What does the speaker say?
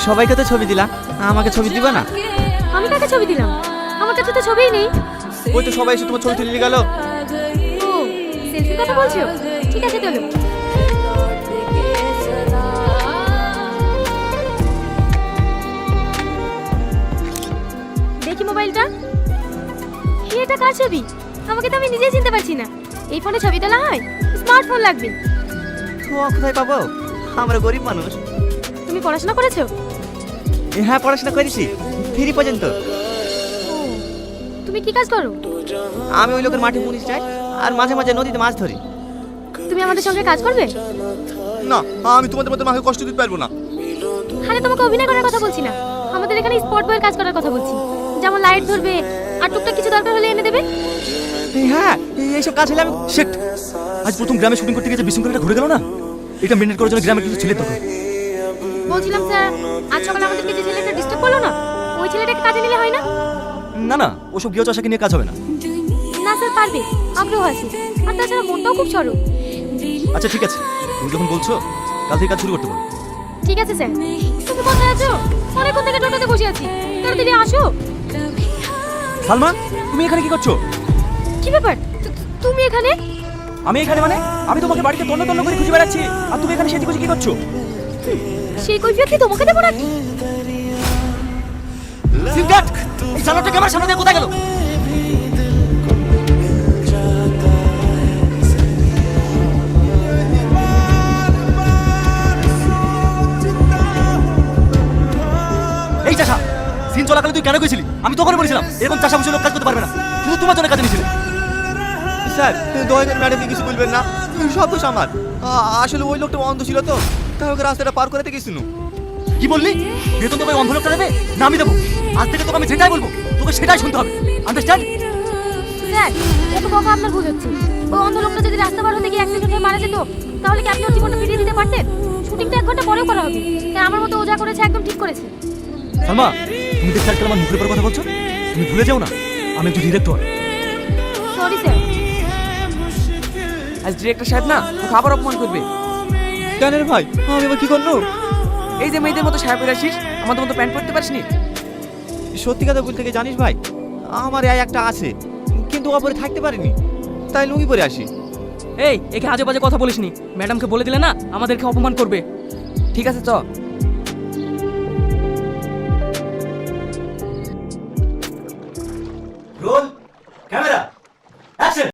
সবাইকে তো ছবি দিলা, আমাকে ছবি দিবা না? আমি কাকে ছবি দিলাম? আমার কাছে তো ছবিই নেই। ওই তো সবাই এসে তোমার ছবি তুলে নিয়ে গেল। ও, সেলফির কথা বলছো? ঠিক আছে চলো। দেখি মোবাইলটা। এটা কার ছবি? আমাকে তো আমি নিজেই চিনতে পারছি না। এই ফোনে ছবি তোলা হয়? স্মার্টফোন লাগবে। ও কোথায় পাবো? আমরা গরিব মানুষ। তুমি পড়াশোনা করেছো? হ্যাঁ, পড়াশোনা করেছি, 3 পর্যন্ত। ও, তুমি কি কাজ করো? আমি ওই লোকের মাটি মুনিশ যাই আর মাঝে মাঝে নদীতে মাছ ধরি। তুমি আমাদের সঙ্গে কাজ করবে? না, আমি তোমাদের মতো মাকে কষ্ট দিতে পারবো না। আরে তোমাকে অভিনয় করার কথা বলছি না, আমাদের এখানে স্পট বয়ের কাজ করার কথা বলছি। যেমন লাইট ধরবে আর টুকটাক কিছু দরকার হলে এনে দেবে। হ্যাঁ, এইসব কাজ হলে আমি শেট। আজ প্রথম গ্রামে শুটিং করতে গিয়ে যে বিশৃঙ্খলাটা ঘুরে গেল না, এটা মেনটেন করার জন্য গ্রামের কিছু ছেলে দরকার। বলছিলাম স্যার, আজ সকালে আমাদেরকে যে ছেলেটা ডিস্টার্ব করলো না, ওই ছেলেটাকে কাজে নিলে হয় না? না না, ওসব গৃহ চাষাকে নিয়ে কাজ হবে না। না স্যার, পারবে, আগ্রহ আছে। আর তাছাড়া মনটাও খুব সরল। আচ্ছা ঠিক আছে, তুমি যখন বলছো কাল থেকে কাজ শুরু করতে পারো। ঠিক আছে স্যার। তুমি কোথায় আছো? অনেকক্ষণ থেকে টোটোতে বসে আছি, তাড়াতাড়ি আসো। সালমা, তুমি এখানে কি করছো? কি ব্যাপার, তুমি এখানে? আমি এখানে মানে? আমি তোমাকে বাড়িতে তন্ন তন্ন করে খুঁজে বেড়াচ্ছি, আর তুমি এখানে সেটি খুঁজে কি করছো? সেই কৈফিয়ত কি তোমাকে দেবো নাকি? সিমকাট, এই সালোয়ারটা আমার সামনে দিয়ে কোথায় গেল? এই চাষা, সিন চলাকালে তুই কেন গেছিলি? আমি তখন বলেছিলাম এরকম চাষা বসে লোক কাজ করতে পারবে না, শুধু তোমার জন্য কাজে নিয়েছিলে। স্যার, দয়া করে ম্যাডামকে কিছু বলবেন না, সব দোষ আমার। আসলে ওই লোকটা অন্ধ ছিল তো, তাই ওকে রাস্তাটা পার করে গেছিল। কি বললি? বেতন তোকে অন্ধ লোকটা দেবে না আমি দেবো? আজ থেকে তোকে আমি যেটাই বলবো তোকে সেটাই শুনতে হবে, আন্ডারস্ট্যান্ড? স্যার, এত কথা আপনার ভুল হচ্ছে। ওই অন্ধ লোকটা যদি রাস্তা পার হতে গিয়ে অ্যাক্সিডেন্ট হয়ে মারা যেত, তাহলে কি আপনি ওর জীবনটা ফিরিয়ে দিতে পারতেন? শুটিংটা 1 ঘন্টা পরেও করা হবে। তাই আমার মতো ও যা করেছে একদম ঠিক করেছে। সালমা, তুমি দেখতে আজকাল আমার মুখের উপর কথা বলছো? তুমি ভুলে যাও না আমি একজন ডিরেক্টর। Sorry sir. আজ ডিরেক্টর সাহেব না তোকে আবার অপমান করবে। কেন রে ভাই, আমি এবার কি করলো? এই যে মেয়েদের মতো সাহেব আসিস, আমাদের মতো প্যান্ট পরতে পারিস নি? সত্যি কথা বলতে কি জানিস ভাই, আমার এই একটা আছে, কিন্তু ওপরে থাকতে পারিনি, তাই লুঙ্গি পরে আসি। এই একে আজে বাজে কথা বলিস নি, ম্যাডামকে বলে দিলে না আমাদেরকে অপমান করবে। ঠিক আছে চ।